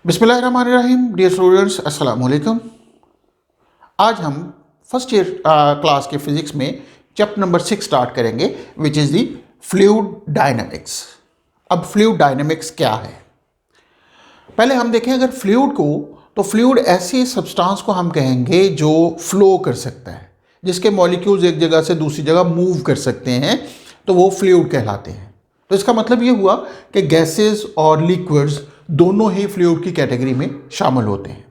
बिस्मिल्लाहिर्रहमानिर्रहीम। Dear students, अस्सलाम वालेकुम। आज हम फर्स्ट ईयर क्लास के फिजिक्स में चैप्टर नंबर 6 स्टार्ट करेंगे, which is the fluid dynamics. अब फ्लूइड डायनामिक्स क्या है, पहले हम देखें। अगर फ्लूइड को, तो फ्लूइड ऐसी सब्सटेंस को हम कहेंगे जो फ्लो कर सकता है, जिसके मॉलिक्यूल्स एक जगह से दूसरी जगह मूव कर सकते हैं, तो वो फ्लूइड कहलाते हैं। तो इसका मतलब ये हुआ कि गैसेस और लिक्विड्स दोनों ही फ्लूइड की कैटेगरी में शामिल होते हैं।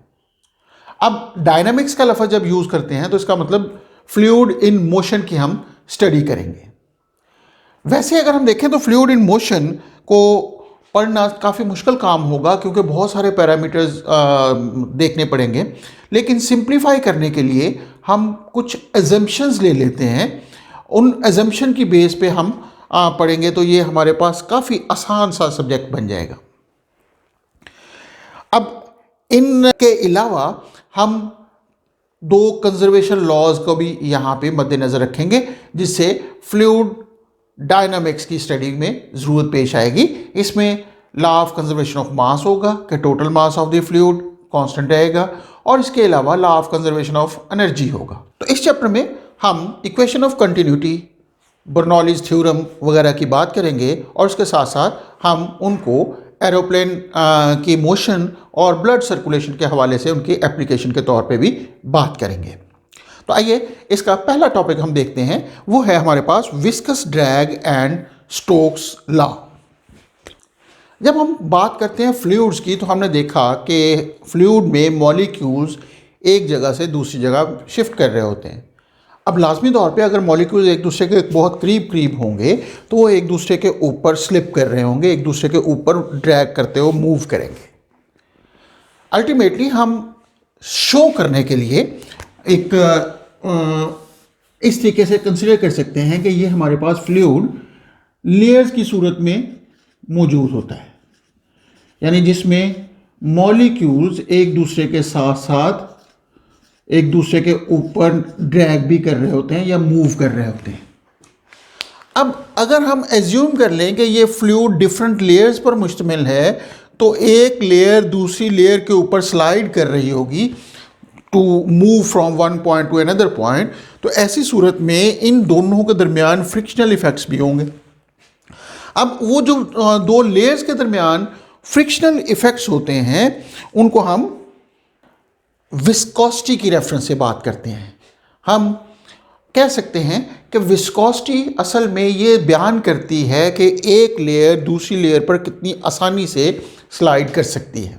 अब डायनामिक्स का लफ्ज़ जब यूज़ करते हैं तो इसका मतलब फ्लूइड इन मोशन की हम स्टडी करेंगे। वैसे अगर हम देखें तो फ्लूइड इन मोशन को पढ़ना काफ़ी मुश्किल काम होगा, क्योंकि बहुत सारे पैरामीटर्स देखने पड़ेंगे। लेकिन सिंप्लीफाई करने के लिए हम कुछ एजम्पशंस ले लेते हैं। उन एजम्पशन की बेस पे हम पढ़ेंगे तो ये हमारे पास काफ़ी आसान सा सब्जेक्ट बन जाएगा। अब इनके अलावा हम दो कंजर्वेशन लॉज को भी यहाँ पे मद्देनज़र रखेंगे, जिससे फ्लूइड डायनामिक्स की स्टडी में ज़रूरत पेश आएगी। इसमें law of conservation of mass होगा कि total mass of the fluid constant रहेगा, और इसके अलावा law of conservation of energy होगा। तो इस चैप्टर में हम equation of continuity, Bernoulli's theorem वगैरह की बात करेंगे, और उसके साथ साथ हम उनको एरोप्लेन की मोशन और ब्लड सर्कुलेशन के हवाले से उनकी एप्लीकेशन के तौर पे भी बात करेंगे। तो आइए इसका पहला टॉपिक हम देखते हैं, वो है हमारे पास viscous drag and Stokes law. जब हम बात करते हैं फ्लूइड्स की, तो हमने देखा कि फ्लूइड में मॉलिक्यूल्स एक जगह से दूसरी जगह शिफ्ट कर रहे होते हैं। अब लाजमी तौर पे अगर मॉलिक्यूल्स एक दूसरे के बहुत करीब होंगे तो वो एक दूसरे के ऊपर स्लिप कर रहे होंगे, एक दूसरे के ऊपर ड्रैग करते हुए मूव करेंगे। अल्टीमेटली हम शो करने के लिए एक इस तरीके से कंसिडर कर सकते हैं कि ये हमारे पास फ्लूइड लेयर्स की सूरत में मौजूद होता है, यानी जिसमें मॉलिक्यूल्स एक दूसरे के साथ साथ एक दूसरे के ऊपर ड्रैग भी कर रहे होते हैं या मूव कर रहे होते हैं। अब अगर हम एज्यूम कर लें कि ये फ्लूइड डिफरेंट लेयर्स पर मुश्तमिल है, तो एक लेयर दूसरी लेयर के ऊपर स्लाइड कर रही होगी to move from one point to another point. तो ऐसी सूरत में इन दोनों के दरमियान फ्रिक्शनल इफेक्ट्स भी होंगे। अब वो जो दो लेयर्स के दरमियान फ्रिक्शनल इफेक्ट्स होते हैं, उनको हम विस्कोसिटी की रेफरेंस से बात करते हैं। हम कह सकते हैं कि विस्कोसिटी असल में ये बयान करती है कि एक लेयर दूसरी लेयर पर कितनी आसानी से स्लाइड कर सकती है।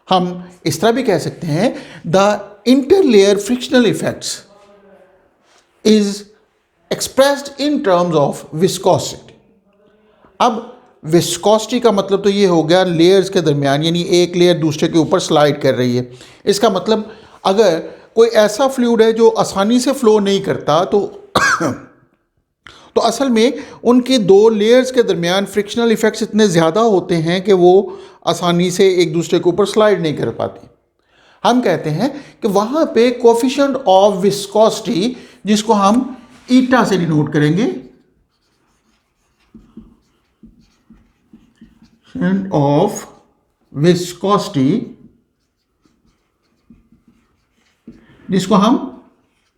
हम इस तरह भी कह सकते हैं, the interlayer frictional effects is expressed in terms of viscosity. अब विस्कोसिटी का मतलब तो ये हो गया लेयर्स के दरमियान, यानी एक लेयर दूसरे के ऊपर स्लाइड कर रही है। इसका मतलब अगर कोई ऐसा फ्लूइड है जो आसानी से फ्लो नहीं करता, तो असल में उनके दो लेयर्स के दरमियान फ्रिक्शनल इफेक्ट्स इतने ज़्यादा होते हैं कि वो आसानी से एक दूसरे के ऊपर स्लाइड नहीं कर पाती। हम कहते हैं कि वहाँ पे कोफिशिएंट ऑफ विस्कोसिटी, जिसको हम ईटा से डिनोट करेंगे, ऑफ विस्कोसिटी, जिसको हम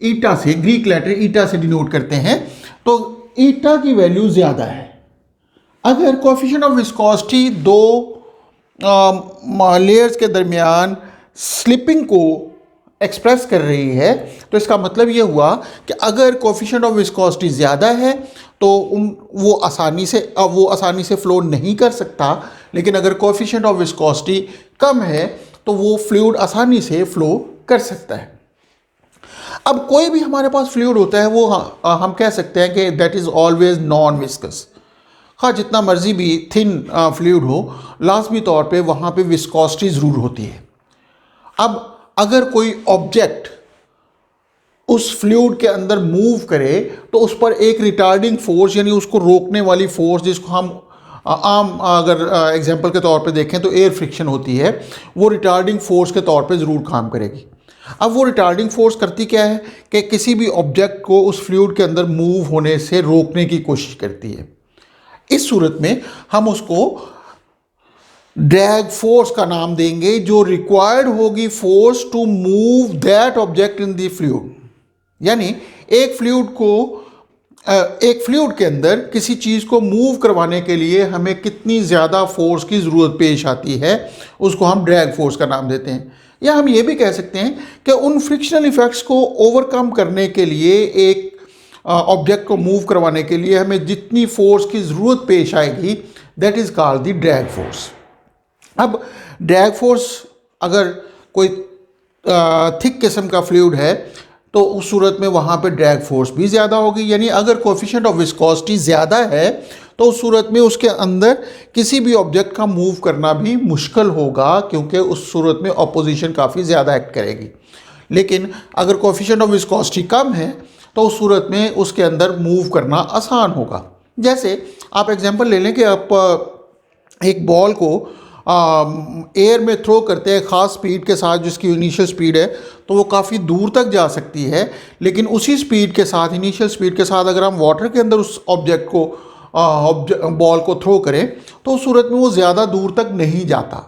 ईटा से, ग्रीक लेटर ईटा से डिनोट करते हैं, तो ईटा की वैल्यू ज्यादा है। अगर कोएफिशिएंट ऑफ विस्कोसिटी दो लेयर्स के दरमियान स्लिपिंग को एक्सप्रेस कर रही है, तो इसका मतलब ये हुआ कि अगर कोएफिशिएंट ऑफ विस्कोसिटी ज़्यादा है तो वो आसानी से फ्लो नहीं कर सकता, लेकिन अगर कोएफिशिएंट ऑफ विस्कोसिटी कम है तो वो फ्लूइड आसानी से फ्लो कर सकता है। अब कोई भी हमारे पास फ्लूइड होता है, वो हम कह सकते हैं कि that is always non viscous. हाँ, जितना मर्जी भी थिन फ्लूइड हो, लाजमी तौर पे वहाँ पे विस्कोसिटी ज़रूर होती है। अब अगर कोई ऑब्जेक्ट उस फ्लूइड के अंदर मूव करे, तो उस पर एक रिटार्डिंग फोर्स, यानी उसको रोकने वाली फोर्स, जिसको हम आम अगर एग्जांपल के तौर पे देखें तो एयर फ्रिक्शन होती है, वो रिटार्डिंग फोर्स के तौर पे ज़रूर काम करेगी। अब वो रिटार्डिंग फोर्स करती क्या है कि किसी भी ऑब्जेक्ट को उस फ्लूइड के अंदर मूव होने से रोकने की कोशिश करती है। इस सूरत में हम उसको ड्रैग फोर्स का नाम देंगे जो रिक्वायर्ड होगी force to move that object in the fluid. यानी एक फ्लूइड के अंदर किसी चीज़ को मूव करवाने के लिए हमें कितनी ज़्यादा फोर्स की ज़रूरत पेश आती है, उसको हम ड्रैग फोर्स का नाम देते हैं। या हम ये भी कह सकते हैं कि उन फ्रिक्शनल इफेक्ट्स को ओवरकम करने के लिए, एक ऑब्जेक्ट को मूव करवाने के लिए हमें जितनी फोर्स की ज़रूरत पेश आएगी, that is called the drag force. अब ड्रैग फोर्स अगर कोई थिक किस्म का फ्लूइड है तो उस सूरत में वहाँ पे ड्रैग फोर्स भी ज़्यादा होगी। यानी अगर कोएफिशिएंट ऑफ विस्कोसिटी ज़्यादा है तो उस सूरत में उसके अंदर किसी भी ऑब्जेक्ट का मूव करना भी मुश्किल होगा, क्योंकि उस सूरत में ऑपोजिशन काफ़ी ज़्यादा एक्ट करेगी। लेकिन अगर कोएफिशिएंट ऑफ विस्कोसिटी कम है तो उस सूरत में उसके अंदर मूव करना आसान होगा। जैसे आप एग्जांपल ले लें कि आप एक बॉल को एयर में थ्रो करते हैं ख़ास स्पीड के साथ, जिसकी इनिशियल स्पीड है तो वो काफ़ी दूर तक जा सकती है। लेकिन उसी स्पीड के साथ, इनिशियल स्पीड के साथ, अगर हम वाटर के अंदर उस ऑब्जेक्ट को बॉल को थ्रो करें तो उस सूरत में वो ज़्यादा दूर तक नहीं जाता।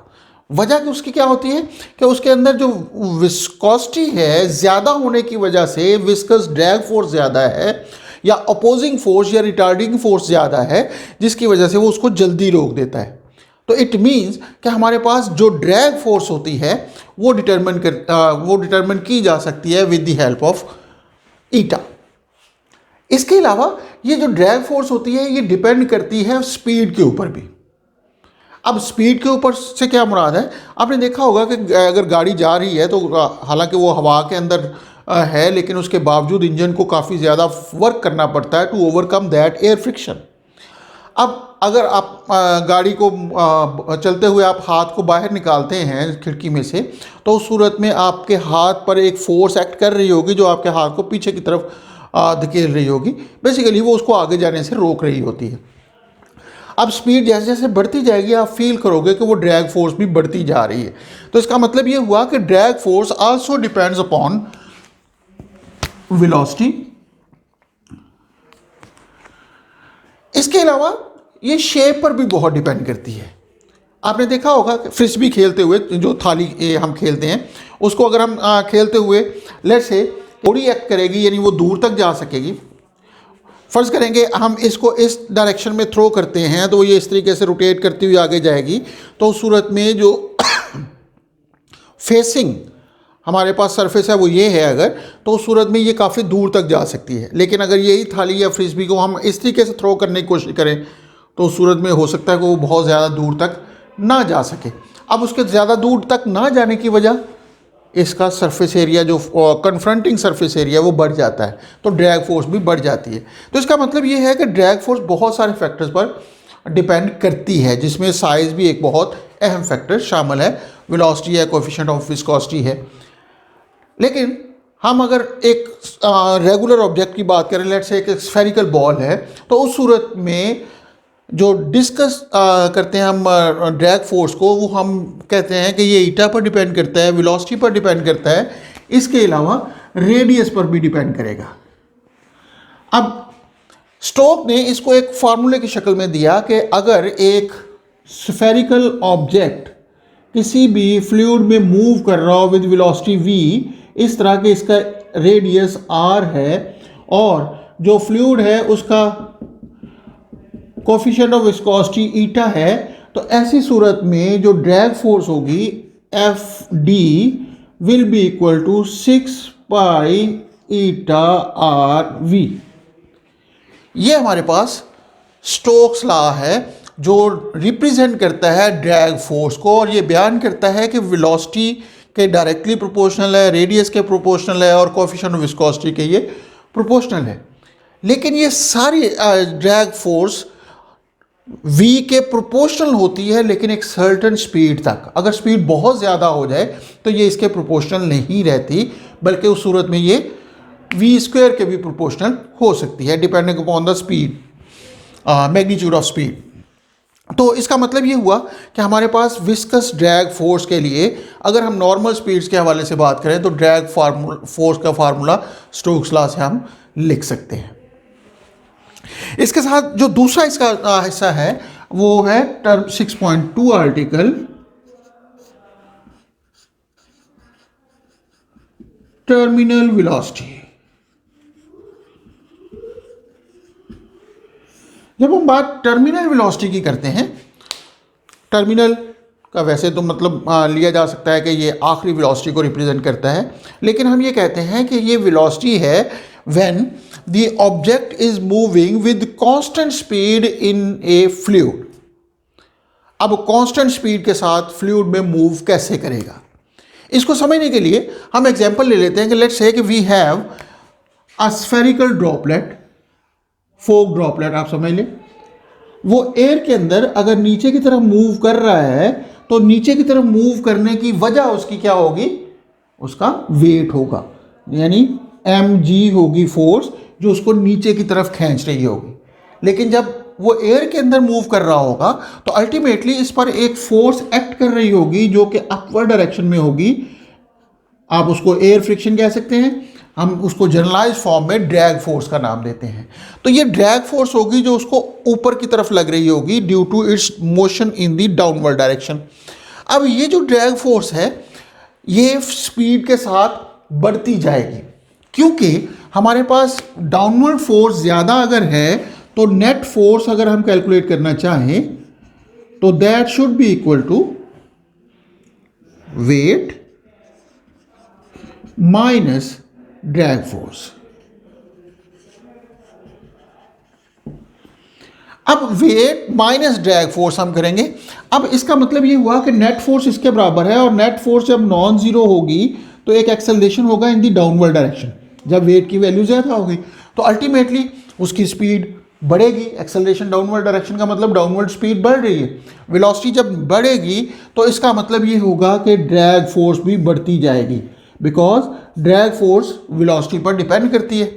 वजह कि उसकी क्या होती है कि उसके अंदर जो विस्कोसिटी है ज़्यादा होने की वजह से विस्कस ड्रैग फोर्स ज़्यादा है, या अपोजिंग फोर्स या रिटार्डिंग फोर्स ज़्यादा है, जिसकी वजह से वो उसको जल्दी रोक देता है। तो इट मीन्स कि हमारे पास जो ड्रैग फोर्स होती है वो डिटरमिन की जा सकती है with the help of eta. इसके अलावा ये जो ड्रैग फोर्स होती है ये डिपेंड करती है स्पीड के ऊपर भी। अब स्पीड के ऊपर से क्या मुराद है, आपने देखा होगा कि अगर गाड़ी जा रही है तो हालांकि वो हवा के अंदर है, लेकिन उसके बावजूद इंजन को काफ़ी ज़्यादा वर्क करना पड़ता है to overcome that air friction. अब अगर आप गाड़ी को चलते हुए आप हाथ को बाहर निकालते हैं खिड़की में से, तो उस सूरत में आपके हाथ पर एक फोर्स एक्ट कर रही होगी जो आपके हाथ को पीछे की तरफ धकेल रही होगी। बेसिकली वो उसको आगे जाने से रोक रही होती है। अब स्पीड जैसे जैसे बढ़ती जाएगी आप फील करोगे कि वो ड्रैग फोर्स भी बढ़ती जा रही है। तो इसका मतलब ये हुआ कि drag force also depends upon velocity. इसके अलावा ये शेप पर भी बहुत डिपेंड करती है। आपने देखा होगा कि फ्रिस्बी खेलते हुए, जो थाली हम खेलते हैं, उसको अगर हम खेलते हुए लेट्स से थोड़ी एक्ट करेगी, यानी वो दूर तक जा सकेगी। फ़र्ज़ करेंगे हम इसको इस डायरेक्शन में थ्रो करते हैं तो ये इस तरीके से रोटेट करती हुई आगे जाएगी, तो उस सूरत में जो फेसिंग हमारे पास सरफेस है वो ये है अगर, तो उस सूरत में ये काफ़ी दूर तक जा सकती है। लेकिन अगर यही थाली या फ्रिस्बी को हम इस तरीके से थ्रो करने की कोशिश करें तो उस सूरत में हो सकता है कि वो बहुत ज़्यादा दूर तक ना जा सके। अब उसके ज़्यादा दूर तक ना जाने की वजह इसका सरफेस एरिया, जो कन्फ्रंटिंग सरफेस एरिया, वो बढ़ जाता है, तो ड्रैग फोर्स भी बढ़ जाती है। तो इसका मतलब ये है कि ड्रैग फोर्स बहुत सारे फैक्टर्स पर डिपेंड करती है, जिसमें साइज़ भी एक बहुत अहम फैक्टर शामिल है, वेलोसिटी है, कोएफिशिएंट ऑफ विस्कोसिटी है। लेकिन हम अगर एक रेगुलर ऑब्जेक्ट की बात करें, लेट्स से एक स्फेरिकल बॉल है, तो उस सूरत में जो डिस्कस करते हैं हम ड्रैग फोर्स को, वो हम कहते हैं कि ये ईटा पर डिपेंड करता है, वेलोसिटी पर डिपेंड करता है, इसके अलावा रेडियस पर भी डिपेंड करेगा। अब स्टोक ने इसको एक फार्मूले की शक्ल में दिया कि अगर एक स्फेरिकल ऑब्जेक्ट किसी भी फ्लूइड में मूव कर रहा हो विद वेलोसिटी v, इस तरह के इसका रेडियस r है और जो फ्लूइड है उसका कोएफिशिएंट ऑफ विस्कोसिटी ईटा है, तो ऐसी सूरत में जो ड्रैग फोर्स होगी Fd will be equal to 6 pi eta rv। ये हमारे पास स्टोक्स लॉ है जो रिप्रेजेंट करता है ड्रैग फोर्स को, और ये बयान करता है कि वेलोसिटी के डायरेक्टली प्रोपोर्शनल है, रेडियस के प्रोपोर्शनल है और कोएफिशिएंट ऑफ विस्कोसिटी के ये प्रोपोर्शनल है। लेकिन ये सारी ड्रैग फोर्स v के प्रोपोर्शनल होती है, लेकिन एक सर्टेन स्पीड तक। अगर स्पीड बहुत ज़्यादा हो जाए तो ये इसके प्रोपोर्शनल नहीं रहती, बल्कि उस सूरत में ये v स्क्वायर के भी प्रोपोर्शनल हो सकती है, depending upon the speed, magnitude of speed. तो इसका मतलब ये हुआ कि हमारे पास विस्कस ड्रैग फोर्स के लिए अगर हम नॉर्मल स्पीड्स के हवाले से बात करें तो ड्रैग फोर्स का फार्मूला स्टोक्स लॉ से हम लिख सकते हैं। इसके साथ जो दूसरा इसका हिस्सा है वो है टर्म 6.2 आर्टिकल टर्मिनल वेलोसिटी। जब हम बात टर्मिनल वेलोसिटी की करते हैं, टर्मिनल का वैसे तो मतलब लिया जा सकता है कि ये आखिरी वेलोसिटी को रिप्रेजेंट करता है, लेकिन हम ये कहते हैं कि ये वेलोसिटी है when the object is moving with constant speed in A fluid. अब कांस्टेंट स्पीड के साथ फ्लूइड में मूव कैसे करेगा, इसको समझने के लिए हम एग्जांपल ले लेते हैं कि लेट्स से कि we have a spherical droplet, fog droplet आप समझ लें। वो एयर के अंदर अगर नीचे की तरफ मूव कर रहा है तो नीचे की तरफ मूव करने की वजह उसकी क्या होगी, उसका वेट होगा, यानी mg होगी फोर्स जो उसको नीचे की तरफ खींच रही होगी। लेकिन जब वो एयर के अंदर मूव कर रहा होगा तो अल्टीमेटली इस पर एक फोर्स एक्ट कर रही होगी जो कि अपवर्ड डायरेक्शन में होगी। आप उसको एयर फ्रिक्शन कह सकते हैं, हम उसको जनरलाइज फॉर्म में ड्रैग फोर्स का नाम देते हैं। तो ये ड्रैग फोर्स होगी जो उसको ऊपर की तरफ लग रही होगी due to its motion in the downward direction. अब ये जो ड्रैग फोर्स है ये स्पीड के साथ बढ़ती जाएगी, क्योंकि हमारे पास डाउनवर्ड फोर्स ज़्यादा अगर है तो नेट फोर्स अगर हम कैलकुलेट करना चाहें तो that should be equal to weight minus drag force. अब वेट माइनस ड्रैग फोर्स हम करेंगे। अब इसका मतलब ये हुआ कि नेट फोर्स इसके बराबर है, और नेट फोर्स जब नॉन जीरो होगी तो एक एक्सेलरेशन होगा इन दी डाउनवर्ड डायरेक्शन। जब वेट की वैल्यू ज़्यादा होगी तो अल्टीमेटली उसकी स्पीड बढ़ेगी। एक्सेलरेशन डाउनवर्ड डायरेक्शन का मतलब डाउनवर्ड स्पीड बढ़ रही है। वेलोसिटी जब बढ़ेगी तो इसका मतलब ये होगा कि ड्रैग फोर्स भी बढ़ती जाएगी, बिकॉज ड्रैग फोर्स वेलोसिटी पर डिपेंड करती है।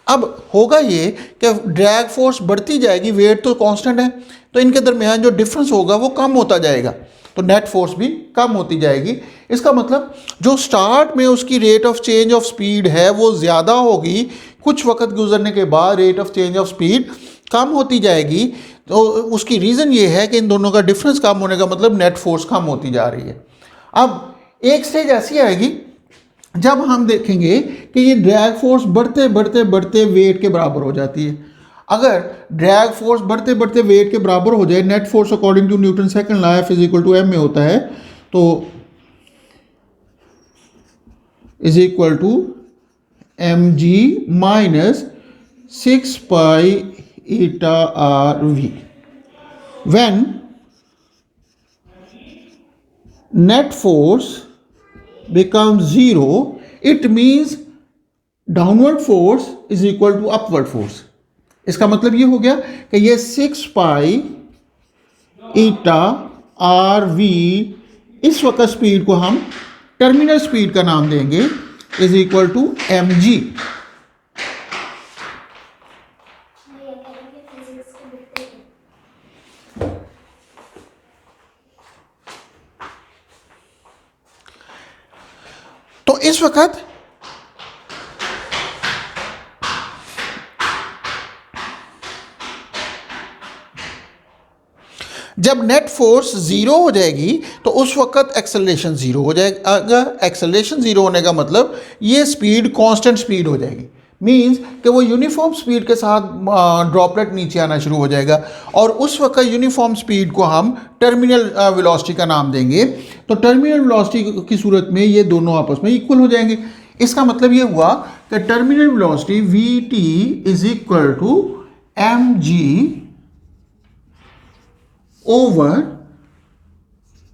अब होगा ये कि ड्रैग फोर्स बढ़ती जाएगी, वेट तो कांस्टेंट है, तो इनके दरमियान जो डिफरेंस होगा वो कम होता जाएगा, तो नेट फोर्स भी कम होती जाएगी। इसका मतलब जो स्टार्ट में उसकी rate of change of speed है वो ज़्यादा होगी, कुछ वक्त गुजरने के बाद rate of change of speed कम होती जाएगी। तो उसकी रीज़न ये है कि इन दोनों का डिफरेंस कम होने का मतलब नेट फोर्स कम होती जा रही है। अब एक स्टेज ऐसी आएगी जब हम देखेंगे कि ये ड्रैग फोर्स बढ़ते बढ़ते बढ़ते वेट के बराबर हो जाती है। अगर ड्रैग फोर्स बढ़ते बढ़ते वेट के बराबर हो जाए, net force according to Newton second law F is equal to m में होता है, तो is equal to mg minus 6 pi eta R V. When net force becomes zero, it means downward force is equal to upward force। इसका मतलब ये हो गया कि ये 6 पाई ईटा आर वी, इस वक्त स्पीड को हम टर्मिनल स्पीड का नाम देंगे, is equal to M G. तो इस वक्त जब नेट फोर्स ज़ीरो हो जाएगी तो उस वक्त एक्सेलरेशन ज़ीरो हो जाएगा। अगर एक्सेलरेशन ज़ीरो होने का मतलब ये स्पीड कांस्टेंट स्पीड हो जाएगी, मींस कि वो यूनिफॉर्म स्पीड के साथ ड्रॉपलेट नीचे आना शुरू हो जाएगा, और उस वक्त यूनिफॉर्म स्पीड को हम टर्मिनल वेलोसिटी का नाम देंगे। तो टर्मिनल वेलोसिटी की सूरत में ये दोनों आपस में इक्वल हो जाएंगे। इसका मतलब ये हुआ कि terminal velocity V T is equal to M G over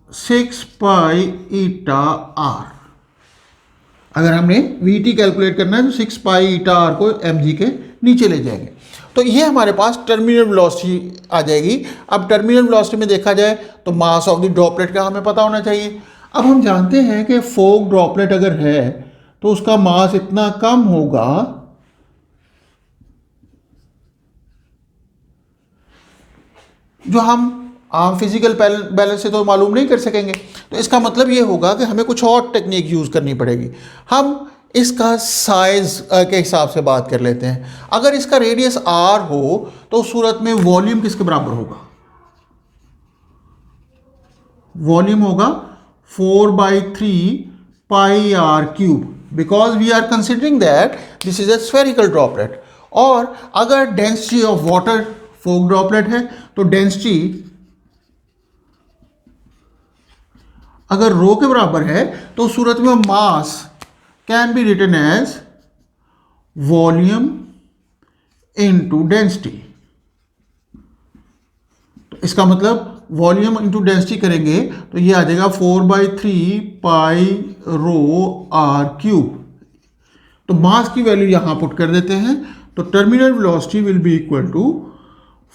6 pi eta R. अगर हमने वी टी कैलकुलेट करना है तो 6 पाई ईटा आर को एम जी के नीचे ले जाएंगे, तो ये हमारे पास टर्मिनल वेलोसिटी आ जाएगी। अब टर्मिनल वेलोसिटी में देखा जाए तो मास ऑफ द ड्रॉपलेट का हमें पता होना चाहिए। अब हम जानते हैं कि फोग ड्रॉपलेट अगर है तो उसका मास इतना कम होगा जो हम आम फिजिकल बैलेंस से तो मालूम नहीं कर सकेंगे। तो इसका मतलब ये होगा कि हमें कुछ और टेक्निक यूज़ करनी पड़ेगी। हम इसका साइज़ के हिसाब से बात कर लेते हैं। अगर इसका रेडियस r हो तो उस सूरत में वॉल्यूम किसके बराबर होगा? वॉल्यूम होगा 4/3 pi r cube, because we are considering that this is a spherical droplet. और अगर density of water for droplet है तो डेंसिटी अगर रो के बराबर है तो उस सूरत में mass can be written as volume into density. तो इसका मतलब वॉल्यूम इनटू डेंसिटी करेंगे तो ये आ जाएगा 4/3 पाई रो आर क्यूब। तो मास की वैल्यू यहां पुट कर देते हैं, तो terminal velocity will be equal to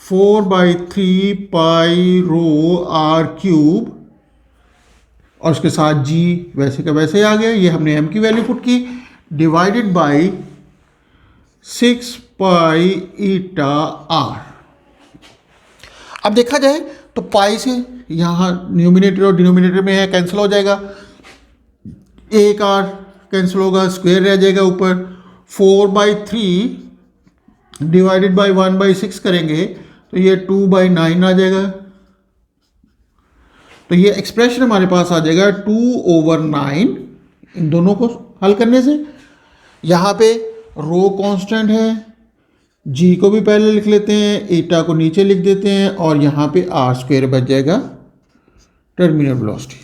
4/3 pi rho R cube, और उसके साथ जी वैसे का वैसे आ गया, ये हमने एम की वैल्यू पुट की, divided by 6 pi eta R. अब देखा जाए तो पाई से यहाँ न्यूमिनेटर और डिनोमिनेटर में है कैंसिल हो जाएगा, एक आर कैंसिल होगा, स्क्वायर रह जाएगा ऊपर। 4/3 डिवाइडेड बाई 1/6 करेंगे तो ये 2/9 आ जाएगा। तो ये एक्सप्रेशन हमारे पास आ जाएगा 2/9 इन दोनों को हल करने से। यहाँ पे रो कांस्टेंट है, जी को भी पहले लिख लेते हैं, ईटा को नीचे लिख देते हैं, और यहाँ पे आर स्क्वायर बच जाएगा टर्मिनल वेलोसिटी।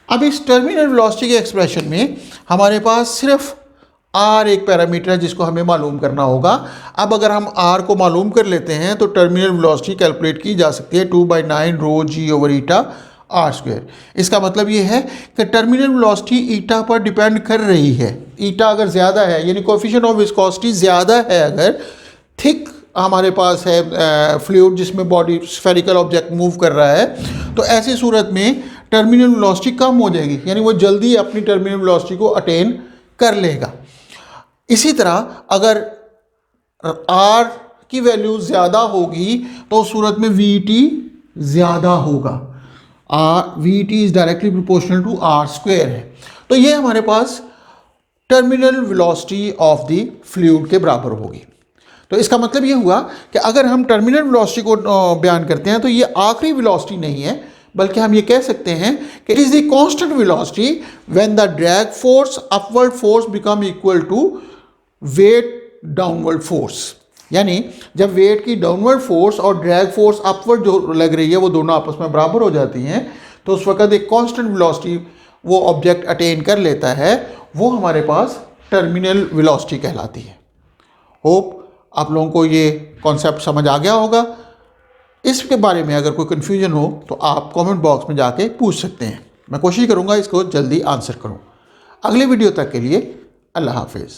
अब इस टर्मिनल वेलोसिटी के एक्सप्रेशन में हमारे पास सिर्फ आर एक पैरामीटर है जिसको हमें मालूम करना होगा। अब अगर हम आर को मालूम कर लेते हैं तो टर्मिनल वेलोसिटी कैलकुलेट की जा सकती है 2/9 रो जी ओवर ईटा आर स्क्वायर। इसका मतलब ये है कि टर्मिनल वेलोसिटी ईटा पर डिपेंड कर रही है। ईटा अगर ज़्यादा है, यानी कोएफिशिएंट ऑफ विस्कोसिटी ज़्यादा है, अगर थिक हमारे पास है फ्लूइड जिसमें बॉडी स्फेरिकल ऑब्जेक्ट मूव कर रहा है, तो ऐसी सूरत में टर्मिनल वेलोसिटी कम हो जाएगी, यानी वो जल्दी अपनी टर्मिनल वेलोसिटी को अटेन कर लेगा। इसी तरह अगर R की वैल्यू ज़्यादा होगी तो उस सूरत में VT ज़्यादा होगा। VT is directly proportional to R square है। तो ये हमारे पास terminal velocity of the fluid के बराबर होगी। तो इसका मतलब ये हुआ कि अगर हम टर्मिनल वेलोसिटी को बयान करते हैं तो ये आखिरी वेलोसिटी नहीं है, बल्कि हम ये कह सकते हैं कि it is the constant velocity when the drag force upward force become equal to weight downward force. यानी जब वेट की डाउनवर्ड फोर्स और ड्रैग फोर्स अपवर्ड जो लग रही है वो दोनों आपस में बराबर हो जाती हैं, तो उस वक्त एक कांस्टेंट वेलोसिटी वो ऑब्जेक्ट अटेन कर लेता है, वो हमारे पास टर्मिनल वेलोसिटी कहलाती है। होप आप लोगों को ये कॉन्सेप्ट समझ आ गया होगा। इसके बारे में अगर कोई कन्फ्यूजन हो तो आप कमेंट बॉक्स में जाके पूछ सकते हैं, मैं कोशिश करूँगा इसको जल्दी आंसर करूँ। अगले वीडियो तक के लिए अल्लाह हाफिज़।